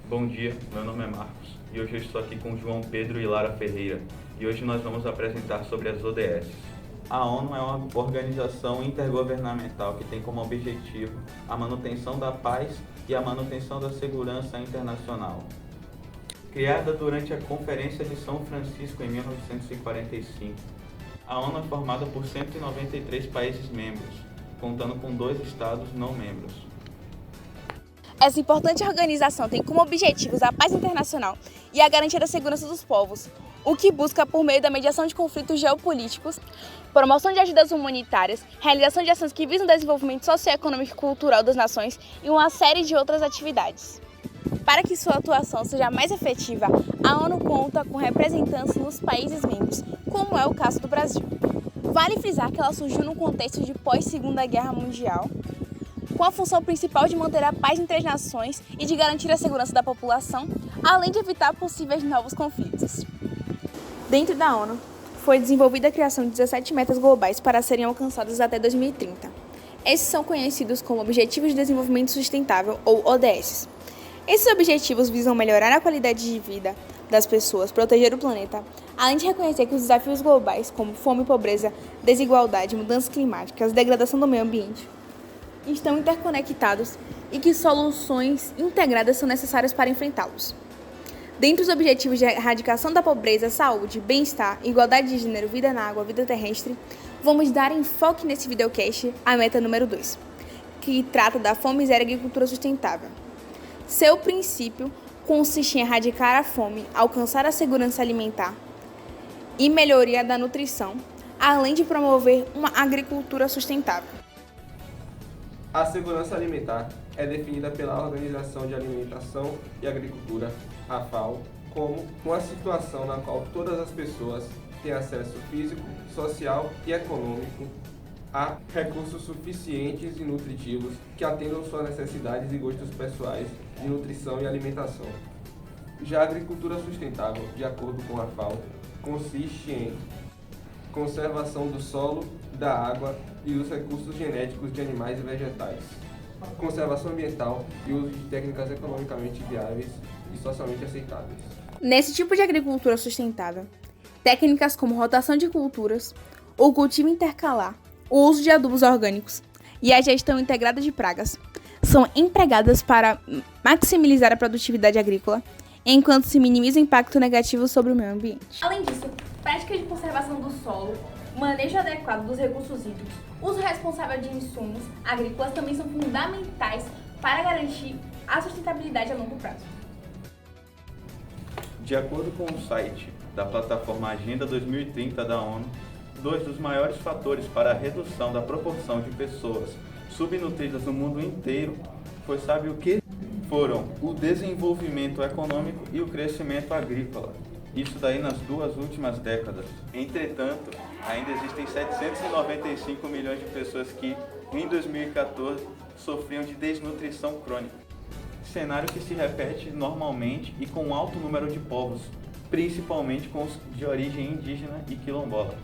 Bom dia, meu nome é Marcos e hoje eu estou aqui com João Pedro e Lara Ferreira e hoje nós vamos apresentar sobre as ODS. A ONU é uma organização intergovernamental que tem como objetivo a manutenção da paz e a manutenção da segurança internacional. Criada durante a Conferência de São Francisco em 1945, a ONU é formada por 193 países membros, contando com 2 estados não membros. Essa importante organização tem como objetivos a paz internacional e a garantia da segurança dos povos, o que busca por meio da mediação de conflitos geopolíticos, promoção de ajudas humanitárias, realização de ações que visam o desenvolvimento socioeconômico e cultural das nações e uma série de outras atividades. Para que sua atuação seja mais efetiva, a ONU conta com representantes nos países membros, como é o caso do Brasil. Vale frisar que ela surgiu no contexto de pós-Segunda Guerra Mundial, com a função principal de manter a paz entre as nações e de garantir a segurança da população, além de evitar possíveis novos conflitos. Dentro da ONU, foi desenvolvida a criação de 17 metas globais para serem alcançadas até 2030. Esses são conhecidos como Objetivos de Desenvolvimento Sustentável, ou ODS. Esses objetivos visam melhorar a qualidade de vida das pessoas, proteger o planeta, além de reconhecer que os desafios globais, como fome, pobreza, desigualdade, mudanças climáticas, degradação do meio ambiente, estão interconectados e que soluções integradas são necessárias para enfrentá-los. Dentre os objetivos de erradicação da pobreza, saúde, bem-estar, igualdade de gênero, vida na água, vida terrestre, vamos dar enfoque nesse videocast à meta número 2, que trata da fome zero e agricultura sustentável. Seu princípio consiste em erradicar a fome, alcançar a segurança alimentar e melhoria da nutrição, além de promover uma agricultura sustentável. A segurança alimentar é definida pela Organização de Alimentação e Agricultura, a FAO, como uma situação na qual todas as pessoas têm acesso físico, social e econômico a recursos suficientes e nutritivos que atendam suas necessidades e gostos pessoais de nutrição e alimentação. Já a agricultura sustentável, de acordo com a FAO, consiste em conservação do solo, da água e dos recursos genéticos de animais e vegetais, conservação ambiental e uso de técnicas economicamente viáveis e socialmente aceitáveis. Nesse tipo de agricultura sustentável, técnicas como rotação de culturas, o cultivo intercalar, o uso de adubos orgânicos e a gestão integrada de pragas são empregadas para maximizar a produtividade agrícola, enquanto se minimiza o impacto negativo sobre o meio ambiente. Além disso, práticas de conservação do solo, manejo adequado dos recursos hídricos, uso responsável de insumos agrícolas também são fundamentais para garantir a sustentabilidade a longo prazo. De acordo com o site da plataforma Agenda 2030 da ONU, 2 dos maiores fatores para a redução da proporção de pessoas subnutridas no mundo inteiro sabe o que? Foram o desenvolvimento econômico e o crescimento agrícola. Isso daí nas 2 últimas décadas. Entretanto, ainda existem 795 milhões de pessoas que, em 2014, sofriam de desnutrição crônica. Cenário que se repete normalmente e com um alto número de povos, principalmente com os de origem indígena e quilombola.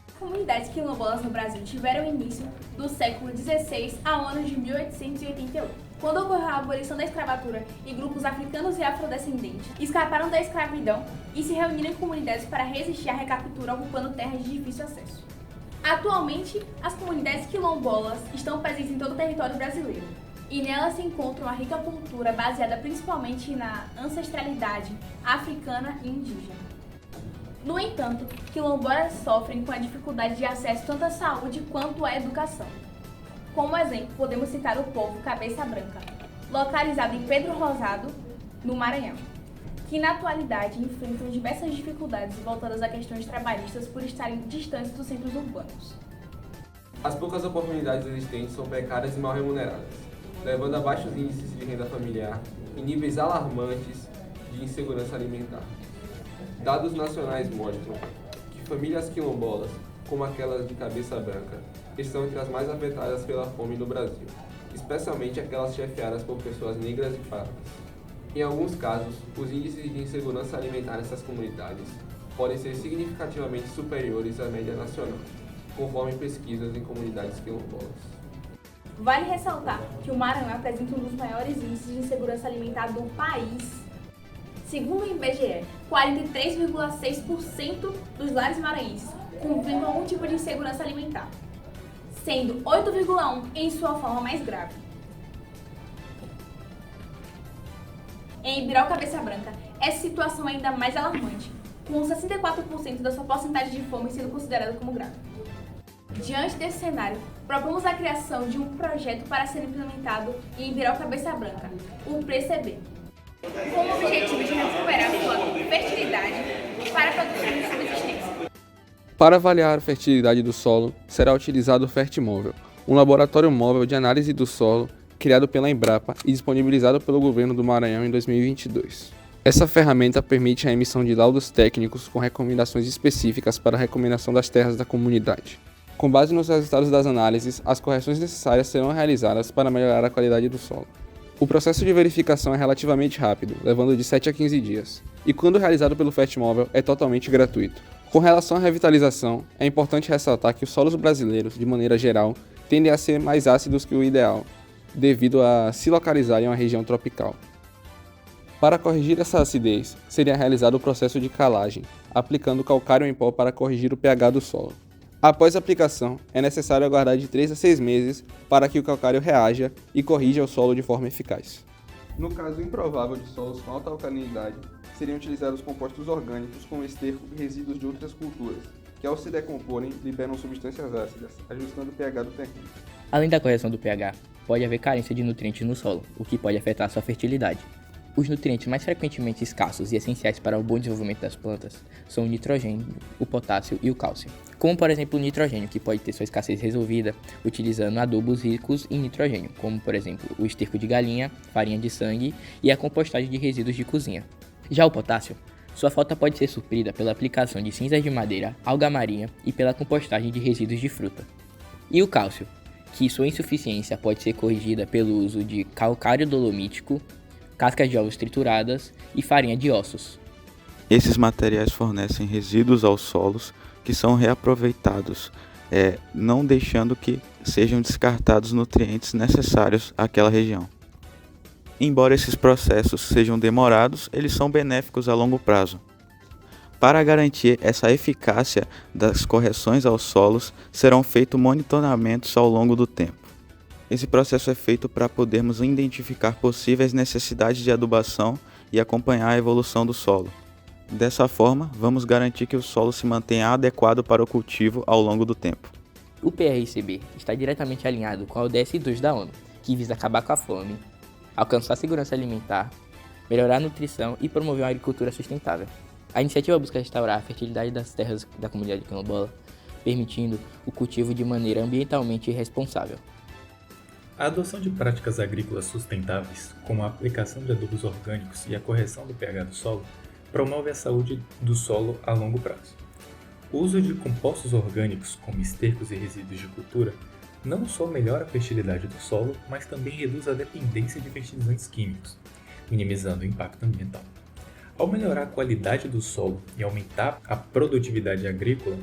As comunidades quilombolas no Brasil tiveram início do século XVI ao ano de 1888, quando ocorreu a abolição da escravatura e grupos africanos e afrodescendentes escaparam da escravidão e se reuniram em comunidades para resistir à recaptura ocupando terras de difícil acesso. Atualmente, as comunidades quilombolas estão presentes em todo o território brasileiro e nelas se encontra uma rica cultura baseada principalmente na ancestralidade africana e indígena. No entanto, quilombolas sofrem com a dificuldade de acesso tanto à saúde quanto à educação. Como exemplo, podemos citar o povo Cabeça Branca, localizado em Pedro Rosado, no Maranhão, que na atualidade enfrentam diversas dificuldades voltadas a questões trabalhistas por estarem distantes dos centros urbanos. As poucas oportunidades existentes são precárias e mal remuneradas, levando a baixos índices de renda familiar e níveis alarmantes de insegurança alimentar. Dados nacionais mostram que famílias quilombolas, como aquelas de Cabeça Branca, estão entre as mais afetadas pela fome no Brasil, especialmente aquelas chefiadas por pessoas negras e pardas. Em alguns casos, os índices de insegurança alimentar nessas comunidades podem ser significativamente superiores à média nacional, conforme pesquisas em comunidades quilombolas. Vale ressaltar que o Maranhão apresenta um dos maiores índices de insegurança alimentar do país. Segundo o IBGE, 43,6% dos lares maranhenses convivem com algum tipo de insegurança alimentar, sendo 8,1% em sua forma mais grave. Em Ibirau Cabeça Branca, essa situação é ainda mais alarmante, com 64% da sua porcentagem de fome sendo considerada como grave. Diante desse cenário, propomos a criação de um projeto para ser implementado em Ibirau Cabeça Branca, o PCB, com o objetivo de recuperar sua fertilidade para a produção de subsistência. Para avaliar a fertilidade do solo, será utilizado o Fertimóvel, um laboratório móvel de análise do solo criado pela Embrapa e disponibilizado pelo governo do Maranhão em 2022. Essa ferramenta permite a emissão de laudos técnicos com recomendações específicas para a recomendação das terras da comunidade. Com base nos resultados das análises, as correções necessárias serão realizadas para melhorar a qualidade do solo. O processo de verificação é relativamente rápido, levando de 7 a 15 dias, e quando realizado pelo Fertimóvel é totalmente gratuito. Com relação à revitalização, é importante ressaltar que os solos brasileiros, de maneira geral, tendem a ser mais ácidos que o ideal, devido a se localizar em uma região tropical. Para corrigir essa acidez, seria realizado o processo de calagem, aplicando calcário em pó para corrigir o pH do solo. Após a aplicação, é necessário aguardar de 3 a 6 meses para que o calcário reaja e corrija o solo de forma eficaz. No caso improvável de solos com alta alcalinidade, seriam utilizados compostos orgânicos como esterco e resíduos de outras culturas, que ao se decomporem liberam substâncias ácidas, ajustando o pH do terreno. Além da correção do pH, pode haver carência de nutrientes no solo, o que pode afetar sua fertilidade. Os nutrientes mais frequentemente escassos e essenciais para o bom desenvolvimento das plantas são o nitrogênio, o potássio e o cálcio. Como, por exemplo, o nitrogênio, que pode ter sua escassez resolvida utilizando adubos ricos em nitrogênio, como, por exemplo, o esterco de galinha, farinha de sangue e a compostagem de resíduos de cozinha. Já o potássio, sua falta pode ser suprida pela aplicação de cinzas de madeira, alga marinha e pela compostagem de resíduos de fruta. E o cálcio, que sua insuficiência pode ser corrigida pelo uso de calcário dolomítico, cascas de ovos trituradas e farinha de ossos. Esses materiais fornecem resíduos aos solos que são reaproveitados, não deixando que sejam descartados nutrientes necessários àquela região. Embora esses processos sejam demorados, eles são benéficos a longo prazo. Para garantir essa eficácia das correções aos solos, serão feitos monitoramentos ao longo do tempo. Esse processo é feito para podermos identificar possíveis necessidades de adubação e acompanhar a evolução do solo. Dessa forma, vamos garantir que o solo se mantenha adequado para o cultivo ao longo do tempo. O PRCB está diretamente alinhado com a ODS 2 da ONU, que visa acabar com a fome, alcançar a segurança alimentar, melhorar a nutrição e promover uma agricultura sustentável. A iniciativa busca restaurar a fertilidade das terras da comunidade quilombola, permitindo o cultivo de maneira ambientalmente responsável. A adoção de práticas agrícolas sustentáveis, como a aplicação de adubos orgânicos e a correção do pH do solo, promove a saúde do solo a longo prazo. O uso de compostos orgânicos, como estercos e resíduos de cultura, não só melhora a fertilidade do solo, mas também reduz a dependência de fertilizantes químicos, minimizando o impacto ambiental. Ao melhorar a qualidade do solo e aumentar a produtividade agrícola,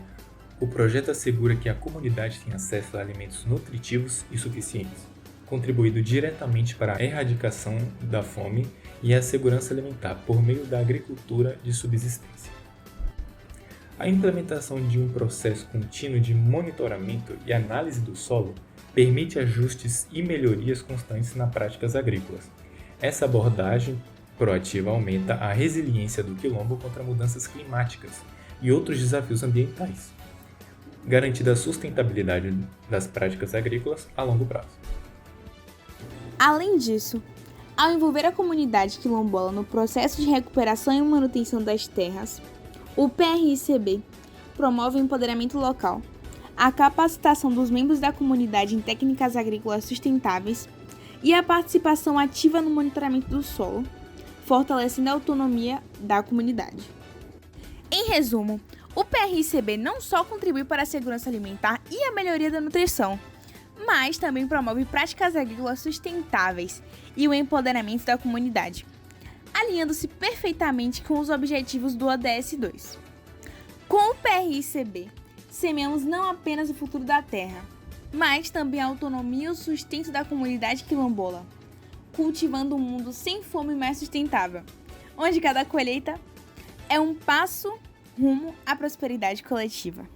o projeto assegura que a comunidade tenha acesso a alimentos nutritivos e suficientes, contribuindo diretamente para a erradicação da fome e a segurança alimentar por meio da agricultura de subsistência. A implementação de um processo contínuo de monitoramento e análise do solo permite ajustes e melhorias constantes nas práticas agrícolas. Essa abordagem proativa aumenta a resiliência do quilombo contra mudanças climáticas e outros desafios ambientais, garantindo a sustentabilidade das práticas agrícolas a longo prazo. Além disso, ao envolver a comunidade quilombola no processo de recuperação e manutenção das terras, o PRCB promove o empoderamento local, a capacitação dos membros da comunidade em técnicas agrícolas sustentáveis e a participação ativa no monitoramento do solo, fortalecendo a autonomia da comunidade. Em resumo, o PRCB não só contribui para a segurança alimentar e a melhoria da nutrição, mas também promove práticas agrícolas sustentáveis e o empoderamento da comunidade, alinhando-se perfeitamente com os objetivos do ODS 2. Com o PRCB, semeamos não apenas o futuro da terra, mas também a autonomia e o sustento da comunidade quilombola, cultivando um mundo sem fome mais sustentável, onde cada colheita é um passo rumo à prosperidade coletiva.